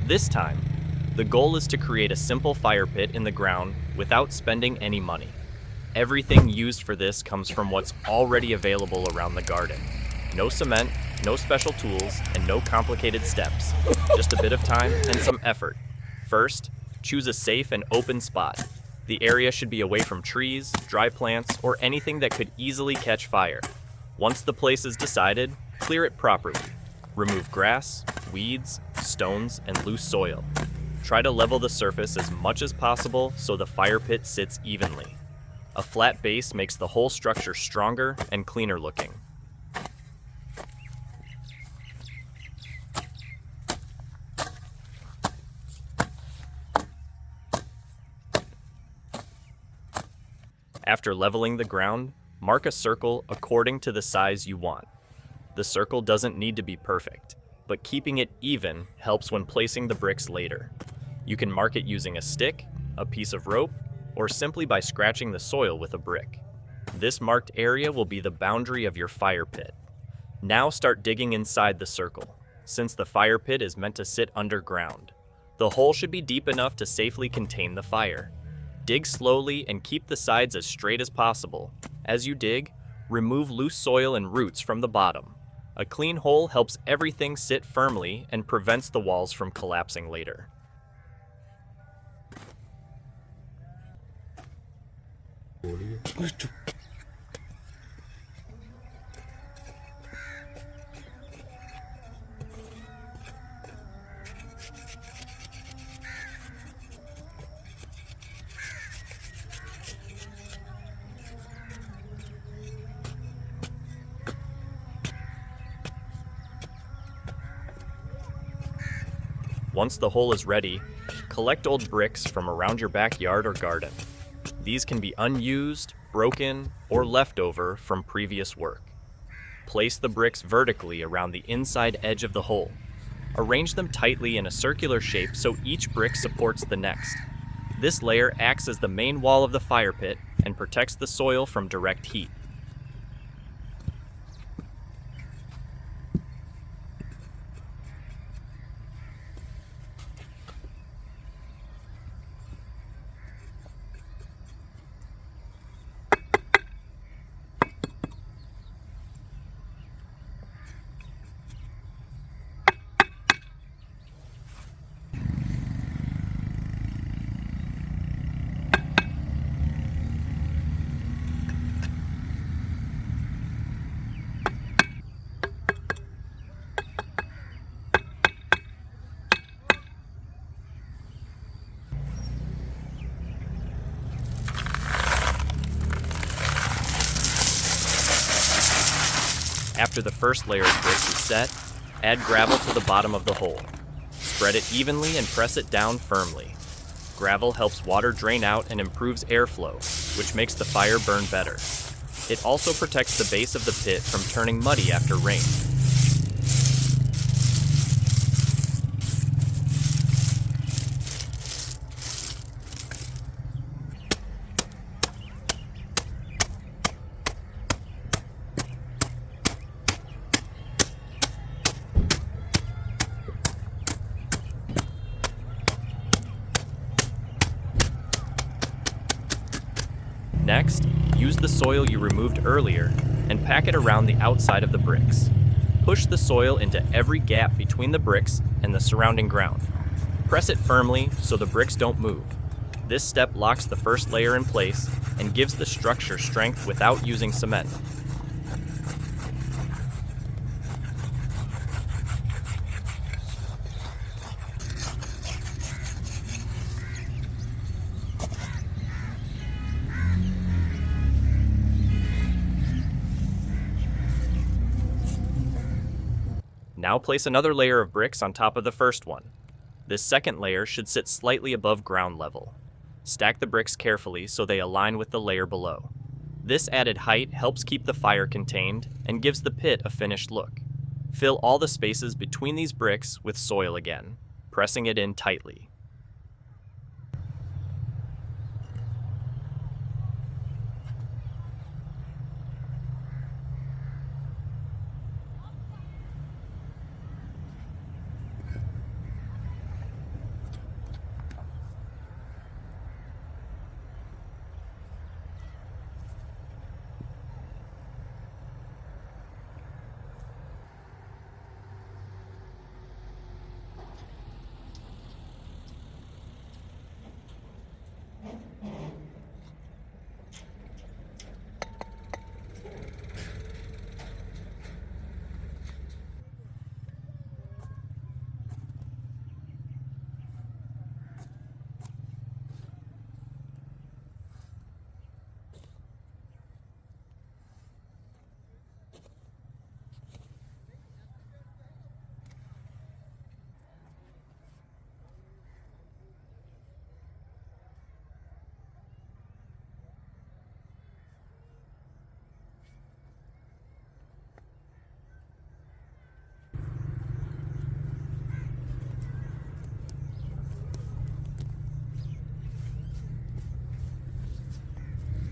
This time, the goal is to create a simple fire pit in the ground without spending any money. Everything used for this comes from what's already available around the garden. No cement, no special tools, and no complicated steps. Just a bit of time and some effort. First, choose a safe and open spot. The area should be away from trees, dry plants, or anything that could easily catch fire. Once the place is decided, clear it properly. Remove grass, weeds, stones, and loose soil. Try to level the surface as much as possible so the fire pit sits evenly. A flat base makes the whole structure stronger and cleaner looking. After leveling the ground, mark a circle according to the size you want. The circle doesn't need to be perfect, but keeping it even helps when placing the bricks later. You can mark it using a stick, a piece of rope, or simply by scratching the soil with a brick. This marked area will be the boundary of your fire pit. Now start digging inside the circle, since the fire pit is meant to sit underground. The hole should be deep enough to safely contain the fire. Dig slowly and keep the sides as straight as possible. As you dig, remove loose soil and roots from the bottom. A clean hole helps everything sit firmly and prevents the walls from collapsing later. Once the hole is ready, collect old bricks from around your backyard or garden. These can be unused, broken, or leftover from previous work. Place the bricks vertically around the inside edge of the hole. Arrange them tightly in a circular shape so each brick supports the next. This layer acts as the main wall of the fire pit and protects the soil from direct heat. After the first layer of bricks is set, add gravel to the bottom of the hole. Spread it evenly and press it down firmly. Gravel helps water drain out and improves airflow, which makes the fire burn better. It also protects the base of the pit from turning muddy after rain. Next, use the soil you removed earlier and pack it around the outside of the bricks. Push the soil into every gap between the bricks and the surrounding ground. Press it firmly so the bricks don't move. This step locks the first layer in place and gives the structure strength without using cement. Now place another layer of bricks on top of the first one. This second layer should sit slightly above ground level. Stack the bricks carefully so they align with the layer below. This added height helps keep the fire contained and gives the pit a finished look. Fill all the spaces between these bricks with soil again, pressing it in tightly.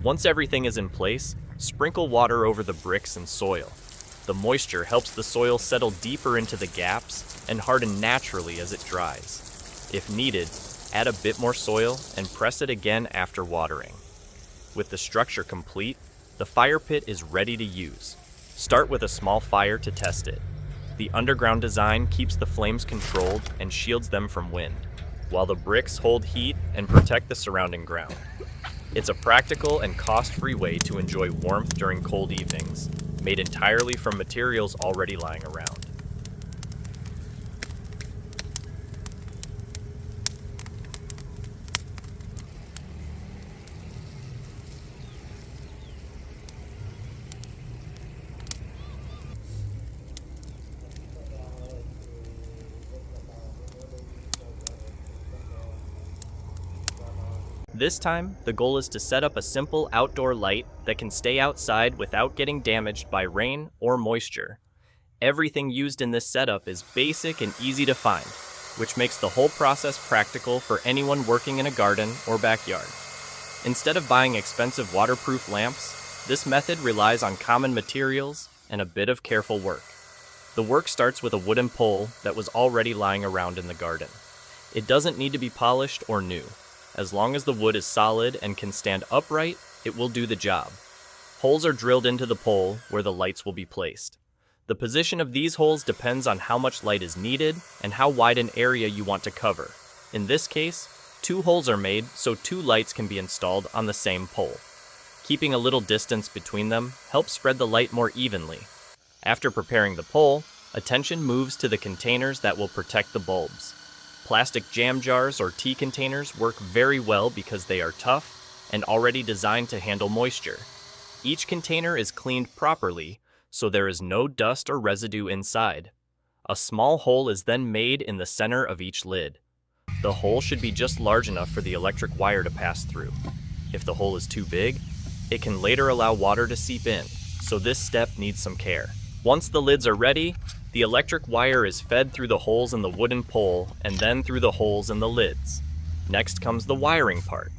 Once everything is in place, sprinkle water over the bricks and soil. The moisture helps the soil settle deeper into the gaps and harden naturally as it dries. If needed, add a bit more soil and press it again after watering. With the structure complete, the fire pit is ready to use. Start with a small fire to test it. The underground design keeps the flames controlled and shields them from wind, while the bricks hold heat and protect the surrounding ground. It's a practical and cost-free way to enjoy warmth during cold evenings, made entirely from materials already lying around. This time, the goal is to set up a simple outdoor light that can stay outside without getting damaged by rain or moisture. Everything used in this setup is basic and easy to find, which makes the whole process practical for anyone working in a garden or backyard. Instead of buying expensive waterproof lamps, this method relies on common materials and a bit of careful work. The work starts with a wooden pole that was already lying around in the garden. It doesn't need to be polished or new. As long as the wood is solid and can stand upright, it will do the job. Holes are drilled into the pole where the lights will be placed. The position of these holes depends on how much light is needed and how wide an area you want to cover. In this case, 2 holes are made so 2 lights can be installed on the same pole. Keeping a little distance between them helps spread the light more evenly. After preparing the pole, attention moves to the containers that will protect the bulbs. Plastic jam jars or tea containers work very well because they are tough and already designed to handle moisture. Each container is cleaned properly, so there is no dust or residue inside. A small hole is then made in the center of each lid. The hole should be just large enough for the electric wire to pass through. If the hole is too big, it can later allow water to seep in, so this step needs some care. Once the lids are ready, the electric wire is fed through the holes in the wooden pole and then through the holes in the lids. Next comes the wiring part.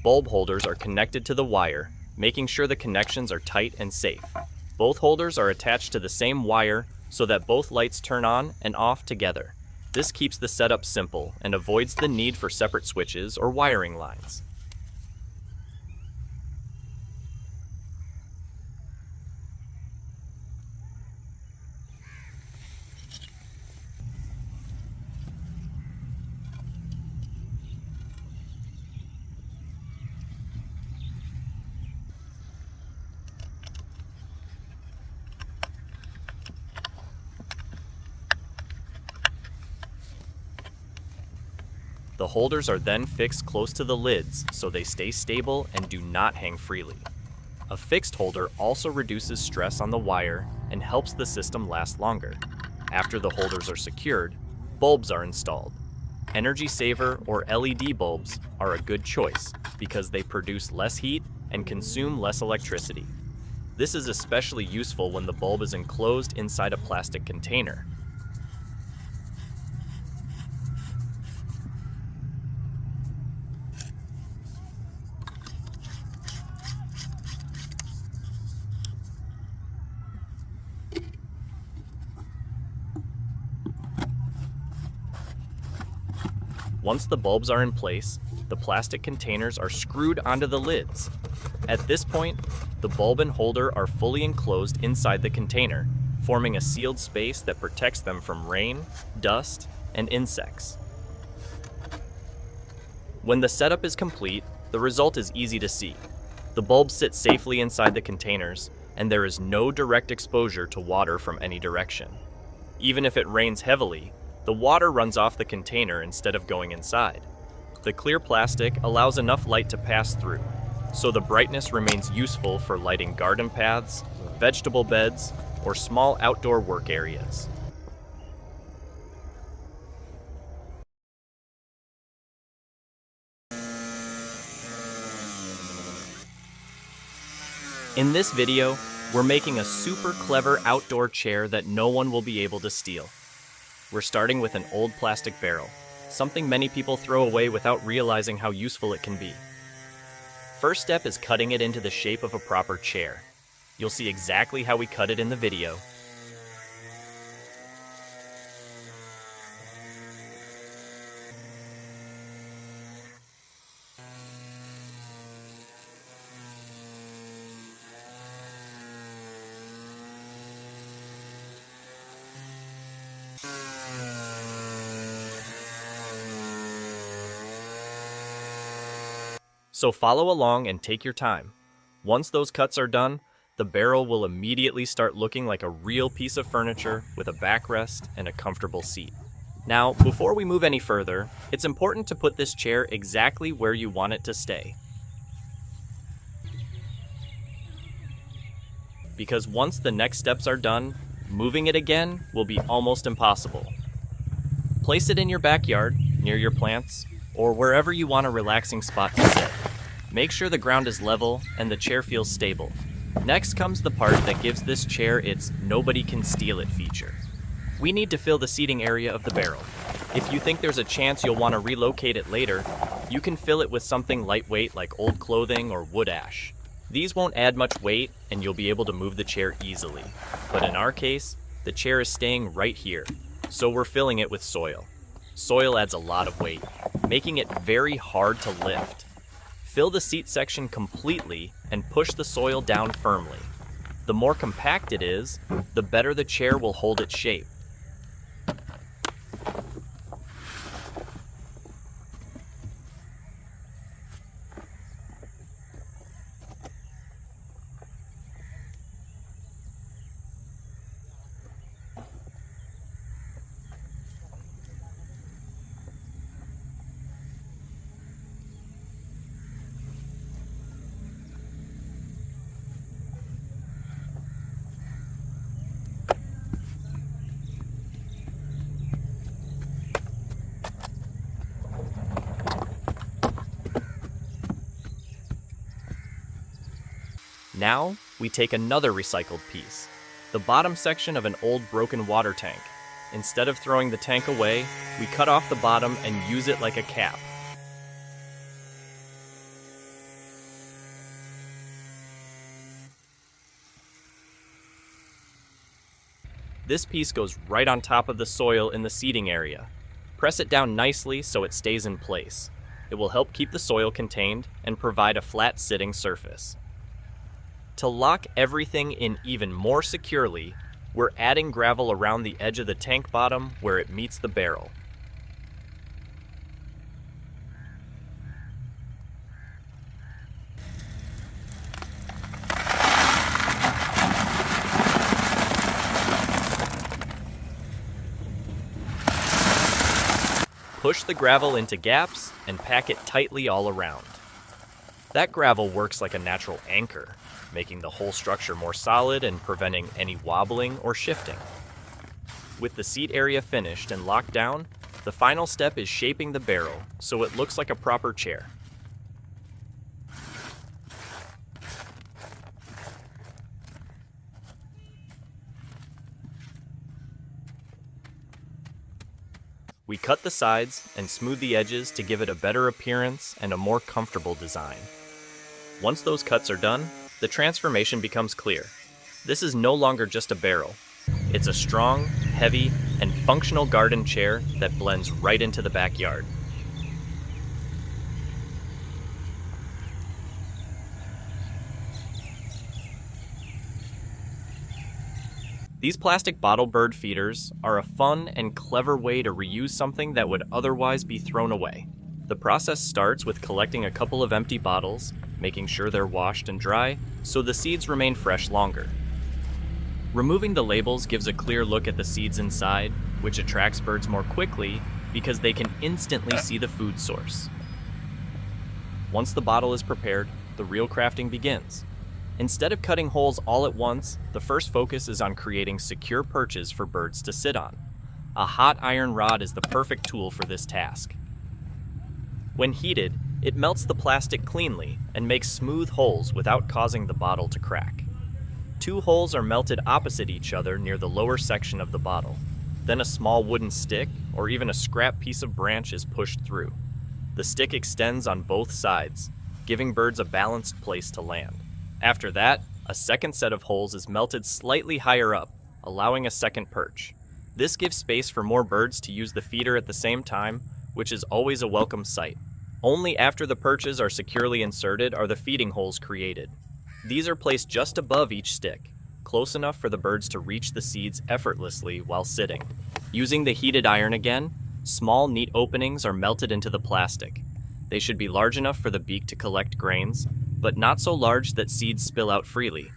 Bulb holders are connected to the wire, making sure the connections are tight and safe. Both holders are attached to the same wire so that both lights turn on and off together. This keeps the setup simple and avoids the need for separate switches or wiring lines. The holders are then fixed close to the lids so they stay stable and do not hang freely. A fixed holder also reduces stress on the wire and helps the system last longer. After the holders are secured, bulbs are installed. Energy saver or LED bulbs are a good choice because they produce less heat and consume less electricity. This is especially useful when the bulb is enclosed inside a plastic container. Once the bulbs are in place, the plastic containers are screwed onto the lids. At this point, the bulb and holder are fully enclosed inside the container, forming a sealed space that protects them from rain, dust, and insects. When the setup is complete, the result is easy to see. The bulbs sit safely inside the containers, and there is no direct exposure to water from any direction. Even if it rains heavily, the water runs off the container instead of going inside. The clear plastic allows enough light to pass through, so the brightness remains useful for lighting garden paths, vegetable beds, or small outdoor work areas. In this video, we're making a super clever outdoor chair that no one will be able to steal. We're starting with an old plastic barrel, something many people throw away without realizing how useful it can be. First step is cutting it into the shape of a proper chair. You'll see exactly how we cut it in the video. So follow along and take your time. Once those cuts are done, the barrel will immediately start looking like a real piece of furniture with a backrest and a comfortable seat. Now, before we move any further, it's important to put this chair exactly where you want it to stay. Because once the next steps are done, moving it again will be almost impossible. Place it in your backyard, near your plants, or wherever you want a relaxing spot to sit. Make sure the ground is level and the chair feels stable. Next comes the part that gives this chair its "nobody can steal it" feature. We need to fill the seating area of the barrel. If you think there's a chance you'll want to relocate it later, you can fill it with something lightweight like old clothing or wood ash. These won't add much weight and you'll be able to move the chair easily. But in our case, the chair is staying right here, so we're filling it with soil. Soil adds a lot of weight, making it very hard to lift. Fill the seat section completely and push the soil down firmly. The more compact it is, the better the chair will hold its shape. Now, we take another recycled piece, the bottom section of an old broken water tank. Instead of throwing the tank away, we cut off the bottom and use it like a cap. This piece goes right on top of the soil in the seating area. Press it down nicely so it stays in place. It will help keep the soil contained and provide a flat sitting surface. To lock everything in even more securely, we're adding gravel around the edge of the tank bottom where it meets the barrel. Push the gravel into gaps and pack it tightly all around. That gravel works like a natural anchor, making the whole structure more solid and preventing any wobbling or shifting. With the seat area finished and locked down, the final step is shaping the barrel so it looks like a proper chair. We cut the sides and smooth the edges to give it a better appearance and a more comfortable design. Once those cuts are done, the transformation becomes clear. This is no longer just a barrel. It's a strong, heavy, and functional garden chair that blends right into the backyard. These plastic bottle bird feeders are a fun and clever way to reuse something that would otherwise be thrown away. The process starts with collecting a couple of empty bottles, making sure they're washed and dry so the seeds remain fresh longer. Removing the labels gives a clear look at the seeds inside, which attracts birds more quickly because they can instantly see the food source. Once the bottle is prepared, the real crafting begins. Instead of cutting holes all at once, the first focus is on creating secure perches for birds to sit on. A hot iron rod is the perfect tool for this task. When heated, it melts the plastic cleanly and makes smooth holes without causing the bottle to crack. 2 holes are melted opposite each other near the lower section of the bottle. Then a small wooden stick or even a scrap piece of branch is pushed through. The stick extends on both sides. giving birds a balanced place to land. After that, a second set of holes is melted slightly higher up, allowing a second perch. This gives space for more birds to use the feeder at the same time, which is always a welcome sight. Only after the perches are securely inserted are the feeding holes created. These are placed just above each stick, close enough for the birds to reach the seeds effortlessly while sitting. Using the heated iron again, small, neat openings are melted into the plastic. They should be large enough for the beak to collect grains, but not so large that seeds spill out freely.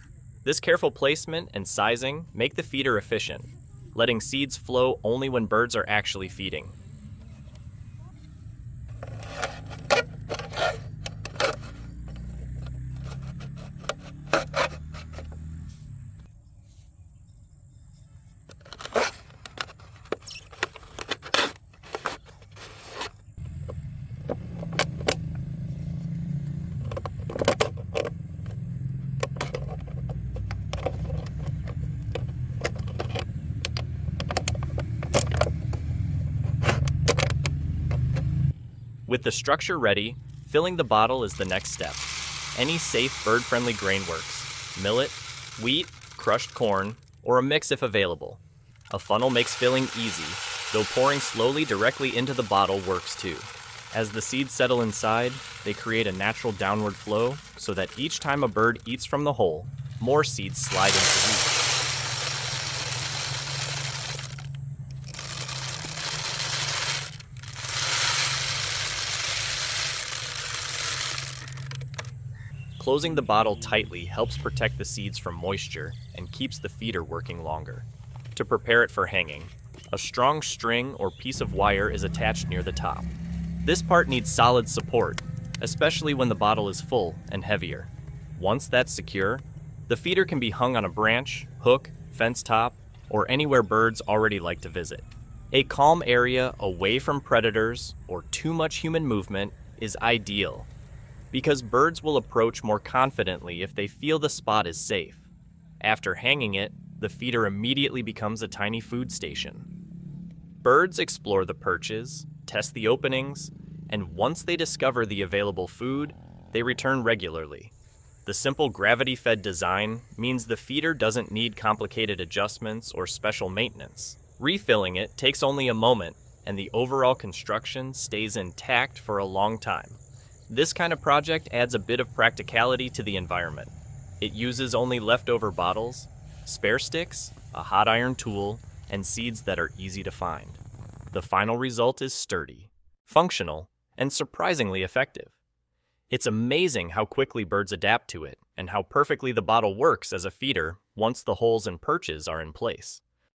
This careful placement and sizing make the feeder efficient, letting seeds flow only when birds are actually feeding. With the structure ready, filling the bottle is the next step. Any safe bird-friendly grain works: millet, wheat, crushed corn, or a mix if available. A funnel makes filling easy, though pouring slowly directly into the bottle works too. As the seeds settle inside, they create a natural downward flow so that each time a bird eats from the hole, more seeds slide into reach. Closing the bottle tightly helps protect the seeds from moisture and keeps the feeder working longer. To prepare it for hanging, a strong string or piece of wire is attached near the top. This part needs solid support, especially when the bottle is full and heavier. Once that's secure, the feeder can be hung on a branch, hook, fence top, or anywhere birds already like to visit. A calm area away from predators or too much human movement is ideal, because birds will approach more confidently if they feel the spot is safe. After hanging it, the feeder immediately becomes a tiny food station. Birds explore the perches, test the openings, and once they discover the available food, they return regularly. The simple gravity-fed design means the feeder doesn't need complicated adjustments or special maintenance. Refilling it takes only a moment, and the overall construction stays intact for a long time. This kind of project adds a bit of practicality to the environment. It uses only leftover bottles, spare sticks, a hot iron tool, and seeds that are easy to find. The final result is sturdy, functional, and surprisingly effective. It's amazing how quickly birds adapt to it and how perfectly the bottle works as a feeder once the holes and perches are in place.